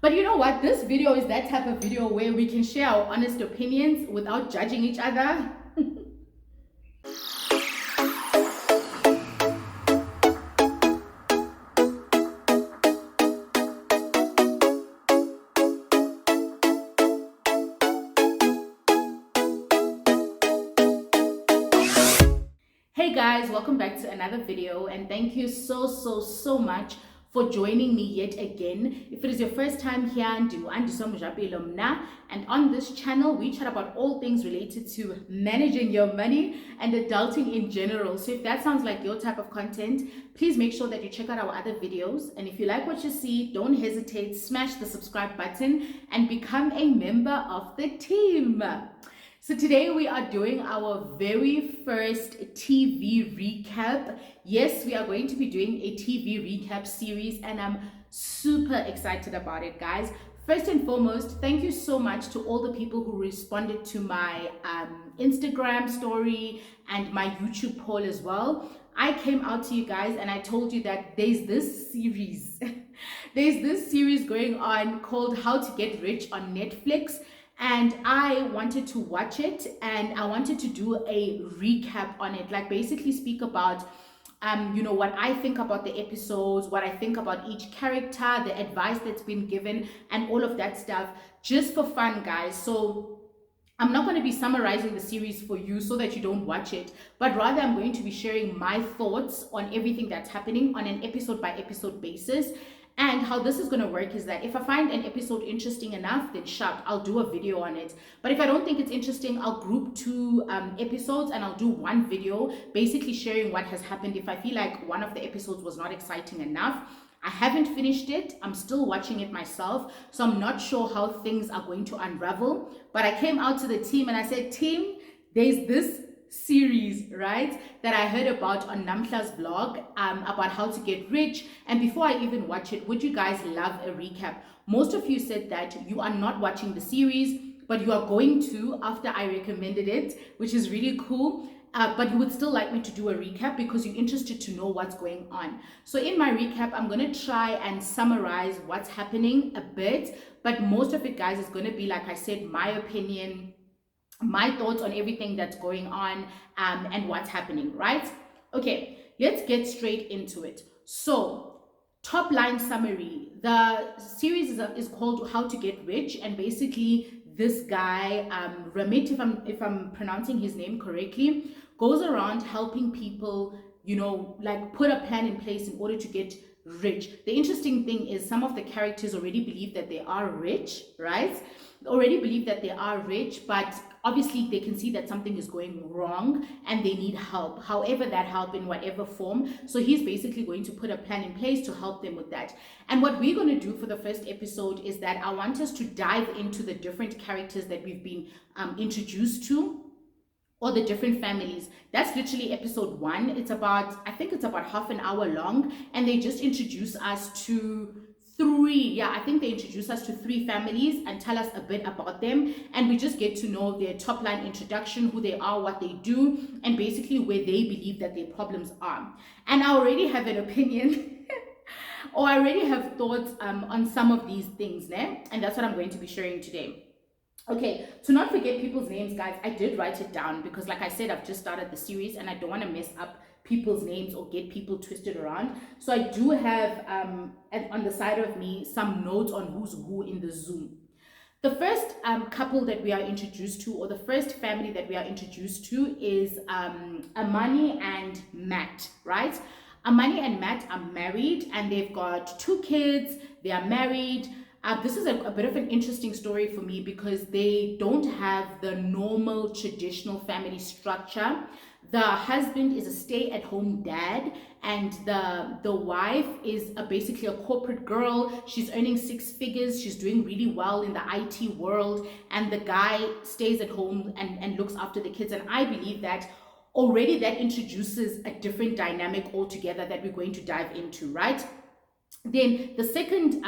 But you know what? This video is that type of video where we can share our honest opinions without judging each other. Hey guys, welcome back to another video, and thank you so much for joining me yet again. If it is your first time here, and on this channel we chat about all things related to managing your money and adulting in general. So if that sounds like your type of content, please make sure that you check out our other videos, and if you like what you see, don't hesitate, smash the subscribe button and become a member of the team. So today we are doing our very first TV recap. Yes, we are going to be doing a TV recap series, and I'm super excited about it, guys. First and foremost, thank you so much to all the people who responded to my Instagram story and my YouTube poll as well. I came out to you guys and I told you that there's this series going on called How to Get Rich on Netflix. And I wanted to watch it, and I wanted to do a recap on it, like basically speak about what I think about the episodes, what I think about each character, the advice that's been given, and all of that stuff, just for fun, guys. So I'm not going to be summarizing the series for you so that you don't watch it, but rather I'm going to be sharing my thoughts on everything that's happening on an episode by episode basis. And how this is going to work is that if I find an episode interesting enough, then sharp, I'll do a video on it. But if I don't think it's interesting, I'll group two episodes and I'll do one video basically sharing what has happened. If I feel like one of the episodes was not exciting enough, I haven't finished it, I'm still watching it myself, so I'm not sure how things are going to unravel. But I came out to the team and I said, team, there's this series, right, that I heard about on Namhla's vlog about how to get rich. And before I even watch it, would you guys love a recap? Most of you said that you are not watching the series, but you are going to after I recommended it, which is really cool. But you would still like me to do a recap because you're interested to know what's going on. So in my recap, I'm going to try and summarize what's happening a bit, but most of it, guys, is going to be, like I said, my opinion, my thoughts on everything that's going on and what's happening, right? Okay, let's get straight into it. So top line summary, the series is called How to Get Rich, and basically this guy, Ramit, if I'm pronouncing his name correctly, goes around helping people, like put a plan in place in order to get rich. The interesting thing is some of the characters already believe that they are rich, right? Already believe that they are rich, but obviously they can see that something is going wrong and they need help, however that help, in whatever form. So he's basically going to put a plan in place to help them with that. And what we're going to do for the first episode is that I want us to dive into the different characters that we've been introduced to, or the different families. That's literally episode 1. I think it's about half an hour long, and they just introduce us to they introduce us to 3 families and tell us a bit about them, and we just get to know their top line introduction, who they are, what they do, and basically where they believe that their problems are. And I already have an opinion or I already have thoughts on some of these things, and that's what I'm going to be sharing today. Okay, to not forget people's names, guys, I did write it down because, like I said, I've just started the series and I don't want to mess up people's names or get people twisted around. So I do have on the side of me some notes on who's who in the Zoom. The first couple that we are introduced to, or the first family that we are introduced to, is Amani and Matt, right? Amani and Matt are married and they've got 2 kids. They are married. This is a bit of an interesting story for me because they don't have the normal traditional family structure. The husband is a stay-at-home dad, and the wife is basically a corporate girl. She's earning 6 figures. She's doing really well in the IT world, and the guy stays at home and looks after the kids. And I believe that already that introduces a different dynamic altogether that we're going to dive into, right? Then the second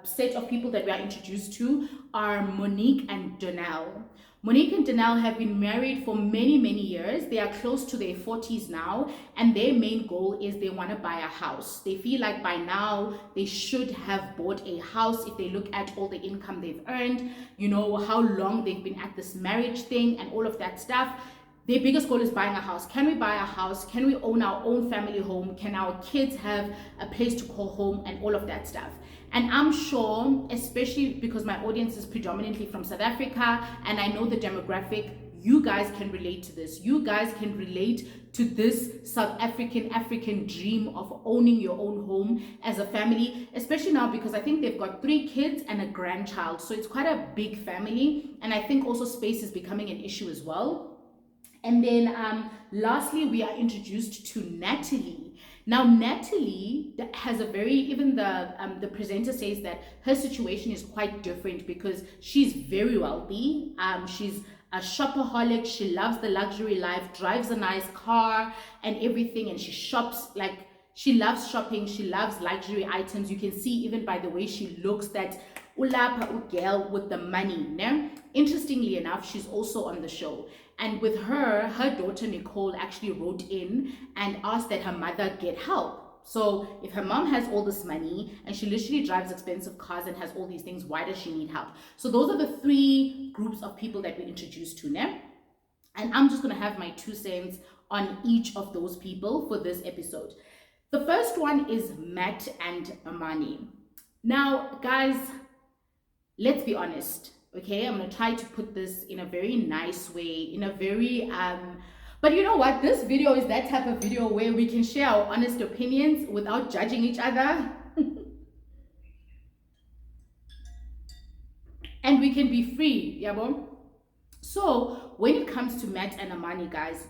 set of people that we are introduced to are Monique and Donnell. Monique and Donnell have been married for many, many years. They are close to their 40s now, and their main goal is they want to buy a house. They feel like by now they should have bought a house if they look at all the income they've earned, you know, how long they've been at this marriage thing and all of that stuff. Their biggest goal is buying a house. Can we buy a house? Can we own our own family home? Can our kids have a place to call home and all of that stuff? And I'm sure, especially because my audience is predominantly from South Africa and I know the demographic, you guys can relate to this. You guys can relate to this South African dream of owning your own home as a family, especially now because I think they've got 3 kids and a grandchild. So it's quite a big family. And I think also space is becoming an issue as well. And then lastly, we are introduced to Natalie. Now, Natalie has a very, even the presenter says that her situation is quite different because she's very wealthy. She's a shopaholic. She loves the luxury life, drives a nice car and everything. And she shops like, she loves shopping. She loves luxury items. You can see even by the way she looks that ulapa girl with the money. No? Interestingly enough, she's also on the show. And with her daughter Nicole actually wrote in and asked that her mother get help. So if her mom has all this money and she literally drives expensive cars and has all these things, why does she need help? So those are the 3 groups of people that we introduced to now. And I'm just going to have my 2 cents on each of those people for this episode. The first one is Matt and Amani. Now, guys, let's be honest. Okay, I'm going to try to put this in a very nice way, in a very, but you know what? This video is that type of video where we can share our honest opinions without judging each other. And we can be free, yabo? So when it comes to Matt and Amani, guys,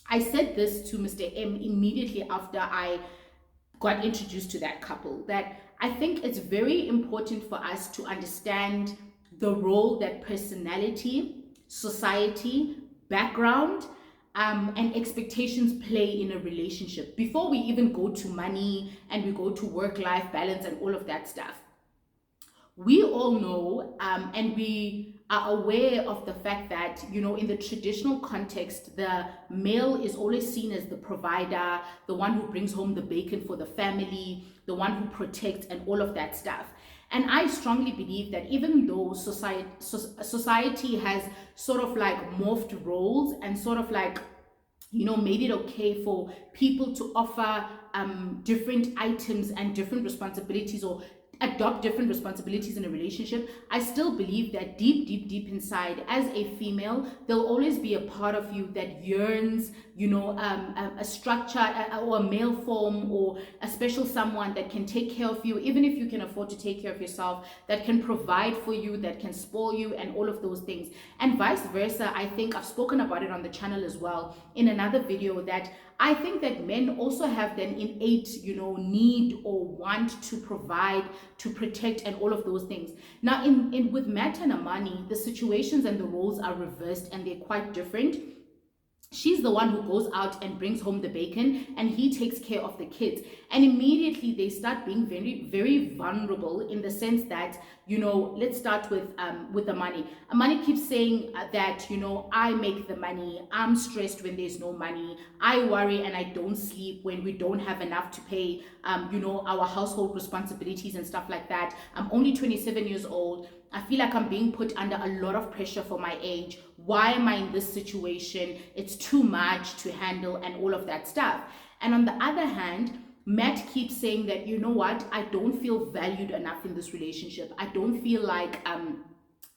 I said this to Mr. M immediately after I got introduced to that couple, that I think it's very important for us to understand the role that personality, society, background, and expectations play in a relationship before we even go to money and we go to work-life balance and all of that stuff. We all know and we are aware of the fact that, you know, in the traditional context, the male is always seen as the provider, the one who brings home the bacon for the family, the one who protects and all of that stuff. And I strongly believe that even though society has sort of like morphed roles and sort of like, you know, made it okay for people to offer different items and different responsibilities or adopt different responsibilities in a relationship, I still believe that deep inside, as a female, there'll always be a part of you that yearns, you know, a structure or a male form or a special someone that can take care of you, even if you can afford to take care of yourself, that can provide for you, that can spoil you and all of those things. And vice versa, I think I've spoken about it on the channel as well in another video, that I think that men also have an innate, you know, need or want to provide, to protect and all of those things. Now with Matt and Amani, the situations and the roles are reversed and they're quite different. She's the one who goes out and brings home the bacon and he takes care of the kids. And immediately they start being very, very vulnerable in the sense that, you know, let's start with the money. Amani keeps saying that, you know, I make the money. I'm stressed when there's no money. I worry and I don't sleep when we don't have enough to pay, you know, our household responsibilities and stuff like that. I'm only 27 years old. I feel like I'm being put under a lot of pressure for my age. Why am I in this situation? It's too much to handle and all of that stuff. And on the other hand, Matt keeps saying that, you know what, I don't feel valued enough in this relationship. I don't feel like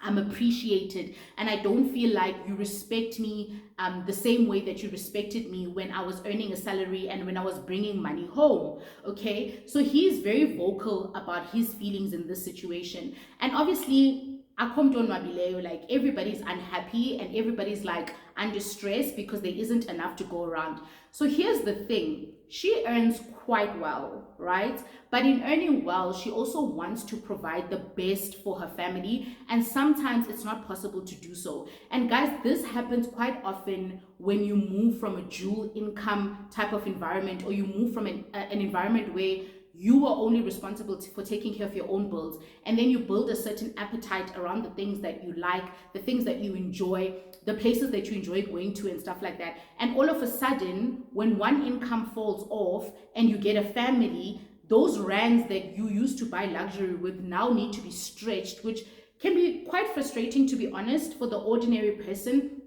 I'm appreciated, and I don't feel like you respect me the same way that you respected me when I was earning a salary and when I was bringing money home. Okay, so he's very vocal about his feelings in this situation. And obviously, like everybody's unhappy and everybody's like under stress because there isn't enough to go around. So here's the thing. She earns quite well, right? But in earning well, she also wants to provide the best for her family. And sometimes it's not possible to do so. And guys, this happens quite often when you move from a dual income type of environment, or you move from an environment where you are only responsible for taking care of your own bills, and then you build a certain appetite around the things that you like, the things that you enjoy, the places that you enjoy going to and stuff like that. And all of a sudden, when one income falls off and you get a family, those rands that you used to buy luxury with now need to be stretched, which can be quite frustrating, to be honest, for the ordinary person.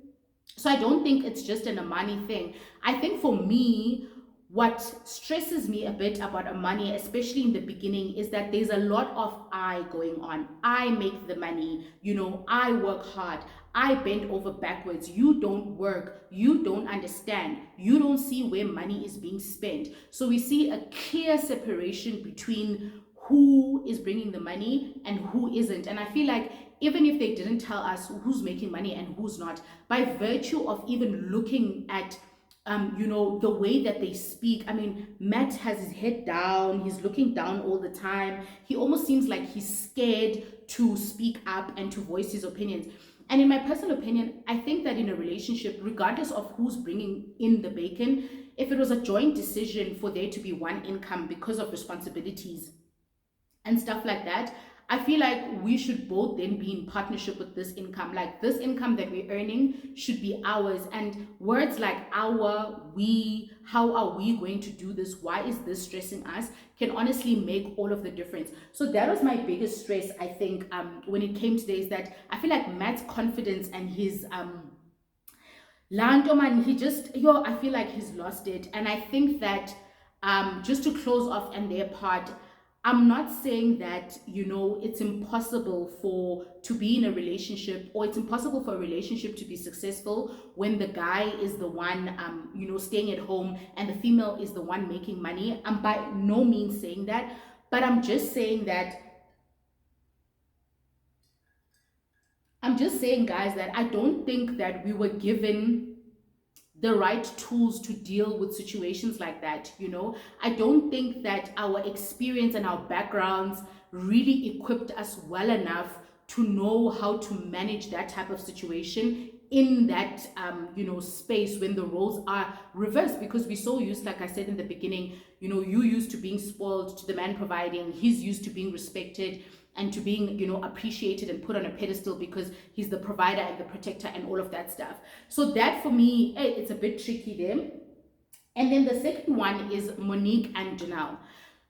So I don't think it's just an Amani thing. I think for me, what stresses me a bit about Amani, especially in the beginning, is that there's a lot of I going on. I make the money, I work hard, I bend over backwards. You don't work, you don't understand, you don't see where money is being spent. So we see a clear separation between who is bringing the money and who isn't. And I feel like even if they didn't tell us who's making money and who's not, by virtue of even looking at the way that they speak. I mean, Matt has his head down, he's looking down all the time. He almost seems like he's scared to speak up and to voice his opinions. And in my personal opinion, I think that in a relationship, regardless of who's bringing in the bacon, if it was a joint decision for there to be one income because of responsibilities and stuff like that, I feel like we should both then be in partnership with this income. Like, this income that we're earning should be ours. And words like our, we, how are we going to do this? Why is this stressing us? Can honestly make all of the difference. So that was my biggest stress, I think, when it came to this, that I feel like Matt's confidence and his Landoman, I feel like he's lost it. And I think that just to close off on their part, I'm not saying that, it's impossible to be in a relationship, or it's impossible for a relationship to be successful when the guy is the one, staying at home and the female is the one making money. I'm by no means saying that, but I'm just saying, guys, that I don't think that we were given the right tools to deal with situations like that. I don't think that our experience and our backgrounds really equipped us well enough to know how to manage that type of situation in that space when the roles are reversed, because we're so used, like I said in the beginning, you used to being spoiled, to the man providing, he's used to being respected and to being appreciated and put on a pedestal because he's the provider and the protector and all of that stuff. So that, for me, it's a bit tricky there. And then the second one is Monique and Janelle.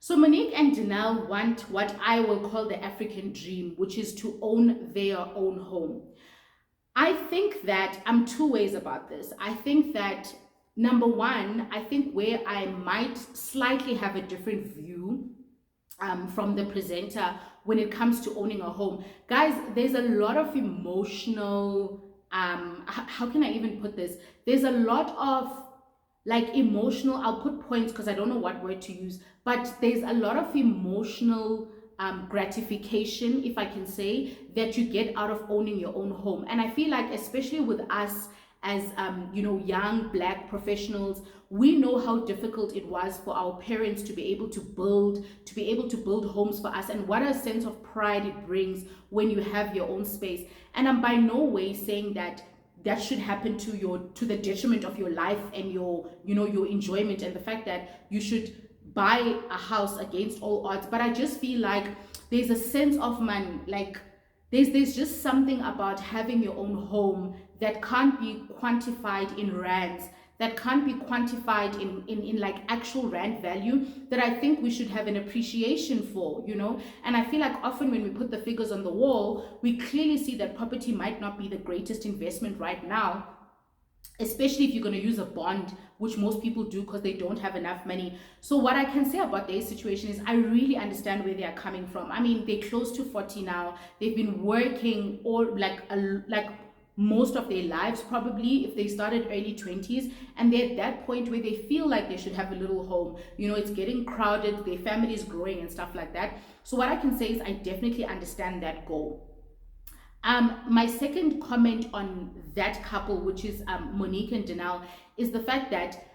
So Monique and Janelle want what I will call the African dream, which is to own their own home. I think that I'm two ways about this. I think that, number one, I think where I might slightly have a different view from the presenter when it comes to owning a home. Guys, there's a lot of emotional, how can I even put this? There's a lot of emotional, I'll put points because I don't know what word to use, but there's a lot of emotional gratification, if I can say, that you get out of owning your own home. And I feel like, especially with us as young Black professionals, we know how difficult it was for our parents to be able to build homes for us, and what a sense of pride it brings when you have your own space. And I'm by no way saying that should happen to the detriment of your life and your enjoyment, and the fact that you should buy a house against all odds. But I just feel like there's a sense of there's just something about having your own home that can't be quantified in rands, that can't be quantified in actual rand value, that I think we should have an appreciation for, And I feel like often when we put the figures on the wall, we clearly see that property might not be the greatest investment right now, especially if you're going to use a bond, which most people do because they don't have enough money. So what I can say about their situation is I really understand where they are coming from. I mean, they're close to 40 now. They've been working all most of their lives, probably, if they started early 20s, and they're at that point where they feel like they should have a little home. It's getting crowded, their family is growing and stuff like that. So what I can say is I definitely understand that goal. My second comment on that couple, which is Monique and Janelle, is the fact that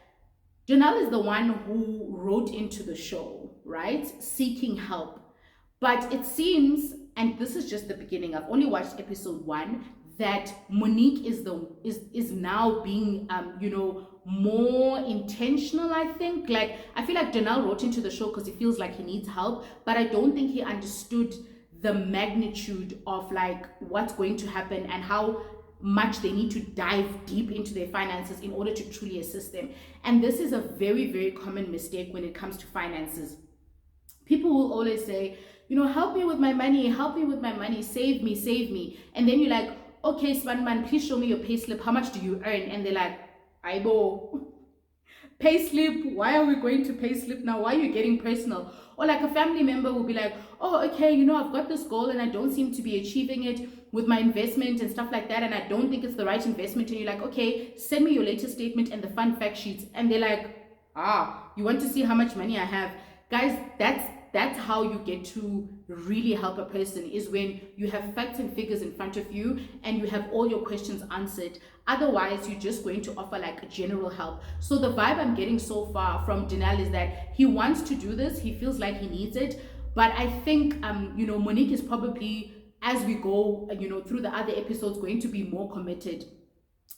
Janelle is the one who wrote into the show, right, seeking help. But it seems, and this is just the beginning, I've only watched episode 1, that Monique is now being more intentional. I think, like, I feel like Janelle wrote into the show because he feels like he needs help, but I don't think he understood the magnitude of like what's going to happen and how much they need to dive deep into their finances in order to truly assist them. And this is a very, very common mistake when it comes to finances. People will always say, help me with my money, save me. And then you're like, okay, Spanman, please show me your payslip. How much do you earn? And they're like, Aibo, payslip, why are we going to payslip now? Why are you getting personal? Or like a family member will be like, oh, okay, I've got this goal and I don't seem to be achieving it with my investment and stuff like that, and I don't think it's the right investment. And you're like, okay, send me your latest statement and the fun fact sheets. And they're like, you want to see how much money I have? Guys, that's how you get to really help a person, is when you have facts and figures in front of you and you have all your questions answered. Otherwise, you're just going to offer like a general help. So the vibe I'm getting so far from Janelle is that he wants to do this. He feels like he needs it. But I think, Monique is probably, as we go, through the other episodes, going to be more committed.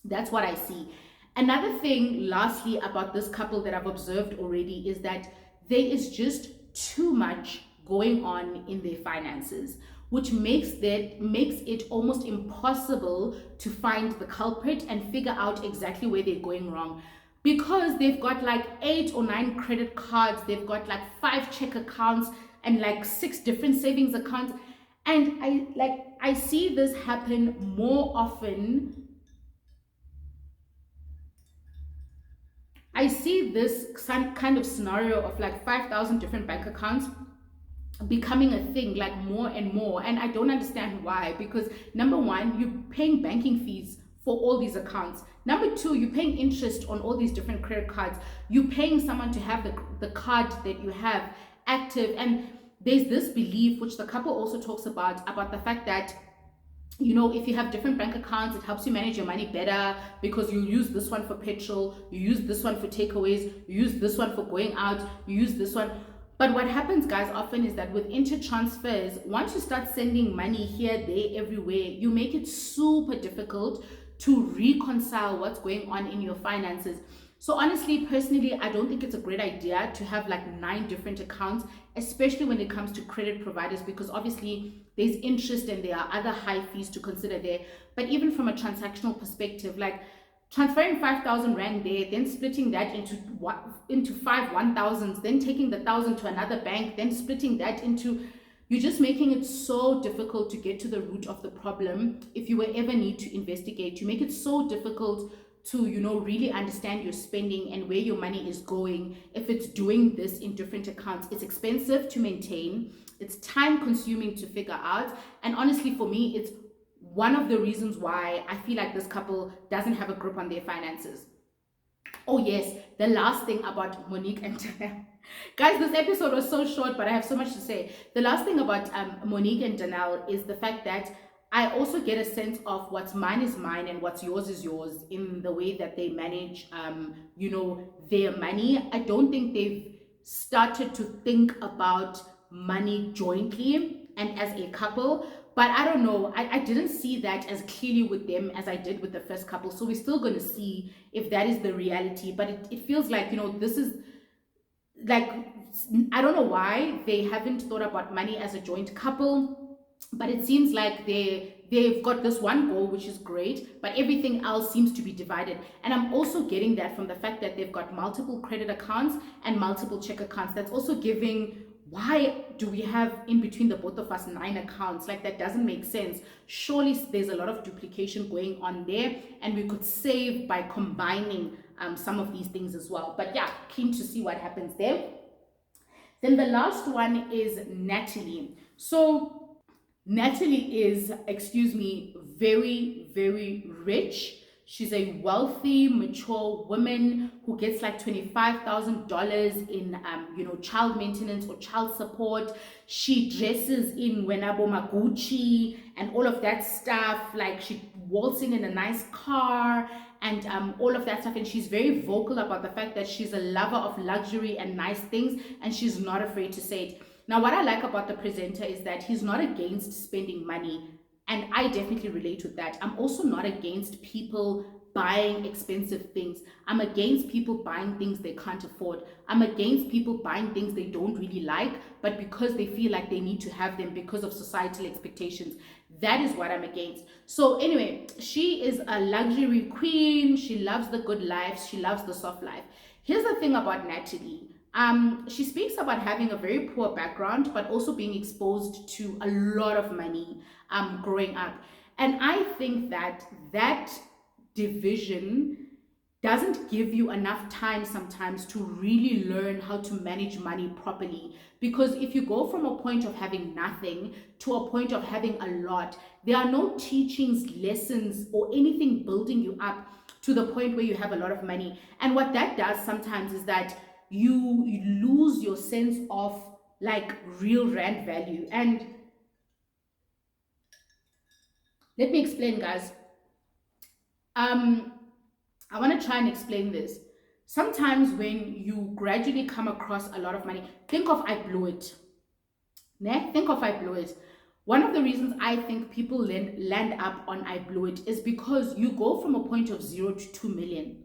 That's what I see. Another thing, lastly, about this couple that I've observed already is that there is just too much going on in their finances, which makes it almost impossible to find the culprit and figure out exactly where they're going wrong, because they've got like 8 or 9 credit cards, they've got like 5 check accounts and like 6 different savings accounts. And I see this happen more often. I see this kind of scenario of like 5,000 different bank accounts becoming a thing, like more and more. And I don't understand why, because number one, you're paying banking fees for all these accounts. Number two, you're paying interest on all these different credit cards. You're paying someone to have the card that you have active. And there's this belief, which the couple also talks about the fact that, if you have different bank accounts, it helps you manage your money better, because you use this one for petrol, you use this one for takeaways, you use this one for going out, you use this one. But what happens, guys, often is that with inter-transfers, once you start sending money here, there, everywhere, you make it super difficult to reconcile what's going on in your finances. So honestly, personally, I don't think it's a great idea to have like 9 different accounts, especially when it comes to credit providers, because obviously there's interest and there are other high fees to consider there. But even from a transactional perspective, like transferring 5,000 Rand there, then splitting that into 5 1,000s, then taking the 1,000 to another bank, then splitting that into, you're just making it so difficult to get to the root of the problem. If you ever need to investigate, you make it so difficult to really understand your spending and where your money is going. If it's doing this in different accounts, it's expensive to maintain, it's time consuming to figure out, and honestly, for me, it's one of the reasons why I feel like this couple doesn't have a grip on their finances. Oh yes, the last thing about Monique and Janelle. Guys, this episode was so short, but I have so much to say. The last thing about Monique and Janelle is the fact that I also get a sense of what's mine is mine and what's yours is yours in the way that they manage, their money. I don't think they've started to think about money jointly and as a couple. But I don't know, I didn't see that as clearly with them as I did with the first couple. So we're still going to see if that is the reality. But it feels like, this is like, I don't know why they haven't thought about money as a joint couple. But it seems like they've got this one goal, which is great, but everything else seems to be divided. And I'm also getting that from the fact that they've got multiple credit accounts and multiple check accounts. That's also giving, why do we have in between the both of us 9 accounts? Like, that doesn't make sense. Surely there's a lot of duplication going on there, and we could save by combining some of these things as well. But yeah, keen to see what happens there. Then the last one is Natalie. So Natalie is, very, very rich. She's a wealthy, mature woman who gets like $25,000 in, child maintenance or child support. She dresses in Wenabo Gucci and all of that stuff. Like, she walks in a nice car and all of that stuff. And she's very vocal about the fact that she's a lover of luxury and nice things, and she's not afraid to say it. Now, what I like about the presenter is that he's not against spending money And I definitely relate with that. I'm also not against people buying expensive things. I'm against people buying things they can't afford. I'm against people buying things they don't really like, but because they feel like they need to have them because of societal expectations. That is what I'm against. So anyway, she is a luxury queen. She loves the good life. She loves the soft life. Here's the thing about Natalie. She speaks about having a very poor background, but also being exposed to a lot of money growing up. And I think that that division doesn't give you enough time sometimes to really learn how to manage money properly. Because if you go from a point of having nothing to a point of having a lot, there are no teachings, lessons, or anything building you up to the point where you have a lot of money. And what that does sometimes is that you lose your sense of like real rand value. And let me explain, guys. I want to try and explain this. Sometimes when you gradually come across a lot of money, think of I blew it. Think of I blew it. One of the reasons I think people land up on I blew it is because you go from a point of 0 to 2 million.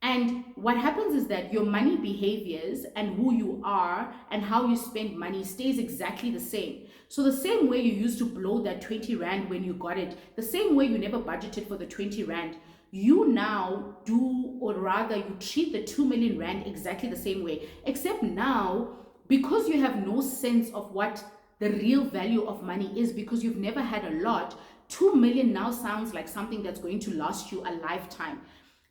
And what happens is that your money behaviors and who you are and how you spend money stays exactly the same. So the same way you used to blow that 20 rand when you got it, the same way you never budgeted for the 20 rand, you now do, or rather you treat the 2 million rand exactly the same way, except now, because you have no sense of what the real value of money is, because you've never had a lot, 2 million now sounds like something that's going to last you a lifetime.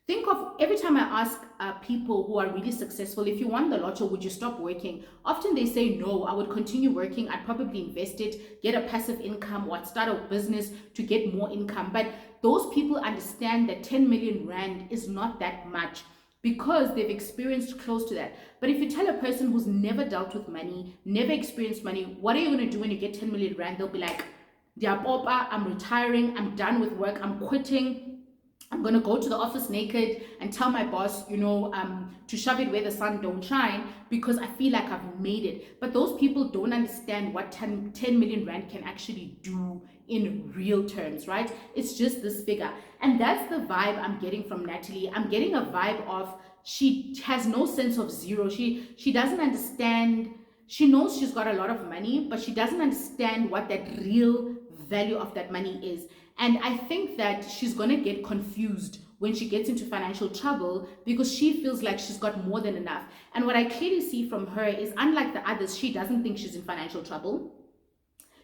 Think of every time I ask people who are really successful, if you won the lotto, would you stop working? Often they say, no, I would continue working. I'd probably invest it, get a passive income, or start a business to get more income. But those people understand that 10 million rand is not that much because they've experienced close to that. But if you tell a person who's never dealt with money, never experienced money, what are you going to do when you get 10 million rand? They'll be like, Diapopa, I'm retiring, I'm done with work, I'm quitting. I'm going to go to the office naked and tell my boss, to shove it where the sun don't shine because I feel like I've made it. But those people don't understand what 10 million rand can actually do in real terms, right? It's just this figure. And that's the vibe I'm getting from Natalie. I'm getting a vibe of she has no sense of zero. She doesn't understand. She knows she's got a lot of money, but she doesn't understand what that real value of that money is. And I think that she's going to get confused when she gets into financial trouble because she feels like she's got more than enough. And what I clearly see from her is, unlike the others, she doesn't think she's in financial trouble.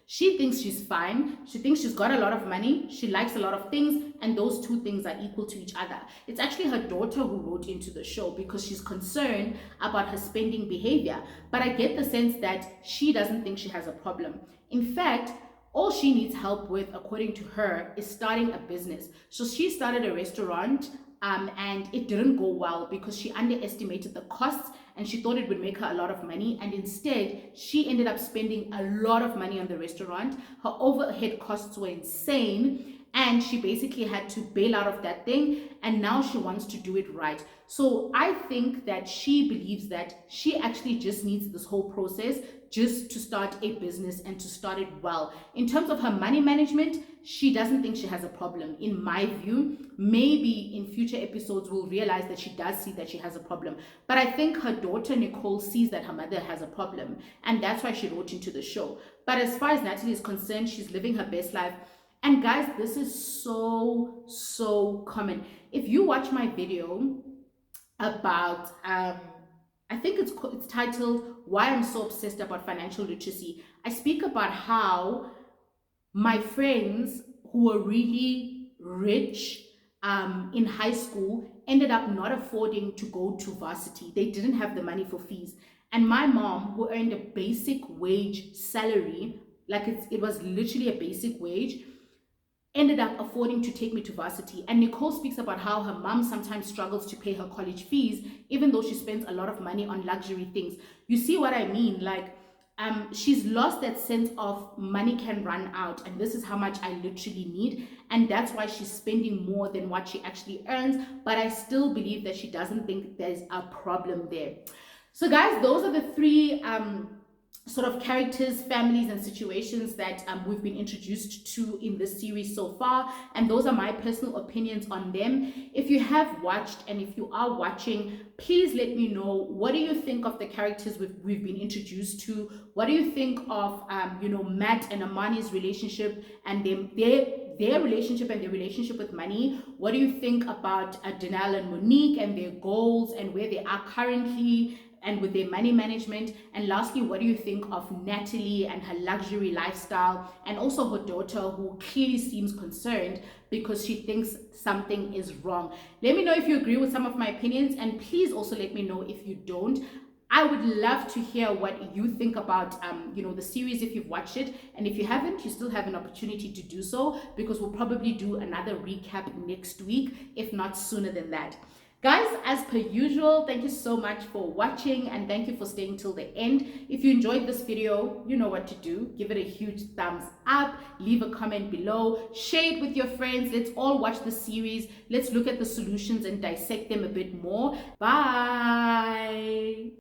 She thinks she's fine. She thinks she's got a lot of money. She likes a lot of things. And those two things are equal to each other. It's actually her daughter who wrote into the show because she's concerned about her spending behavior. But I get the sense that she doesn't think she has a problem. In fact, all she needs help with, according to her, is starting a business. So she started a restaurant and it didn't go well because she underestimated the costs and she thought it would make her a lot of money. And instead, she ended up spending a lot of money on the restaurant. Her overhead costs were insane. And she basically had to bail out of that thing. And now she wants to do it right. So I think that she believes that she actually just needs this whole process just to start a business and to start it well. In terms of her money management, she doesn't think she has a problem. In my view, maybe in future episodes, we'll realize that she does see that she has a problem. But I think her daughter, Nicole, sees that her mother has a problem. And that's why she wrote into the show. But as far as Natalie is concerned, she's living her best life. And guys, this is so common. If you watch my video about, I think it's titled, Why I'm So Obsessed About Financial Literacy, I speak about how my friends who were really rich in high school ended up not affording to go to varsity. They didn't have the money for fees. And my mom, who earned a basic wage salary, like it was literally a basic wage, ended up affording to take me to varsity. And Nicole speaks about how her mom sometimes struggles to pay her college fees, even though she spends a lot of money on luxury things. You see what I mean? Like, she's lost that sense of money can run out, and this is how much I literally need. And that's why she's spending more than what she actually earns. But I still believe that she doesn't think there's a problem there. So guys, those are the three sort of characters, families, and situations that we've been introduced to in this series so far, and those are my personal opinions on them. If you have watched and if you are watching, please let me know, what do you think of the characters we've been introduced to? What do you think of Matt and Amani's relationship and their relationship and their relationship with money? What do you think about Denal and Monique and their goals and where they are currently and with their money management? And lastly, what do you think of Natalie and her luxury lifestyle, and also her daughter, who clearly seems concerned because she thinks something is wrong? Let me know if you agree with some of my opinions, and please also let me know if you don't. I would love to hear what you think about the series if you've watched it, and if you haven't, you still have an opportunity to do so, because we'll probably do another recap next week, if not sooner than that. Guys, as per usual, thank you so much for watching, and thank you for staying till the end. If you enjoyed this video, you know what to do. Give it a huge thumbs up, leave a comment below, share it with your friends. Let's all watch the series. Let's look at the solutions and dissect them a bit more. Bye.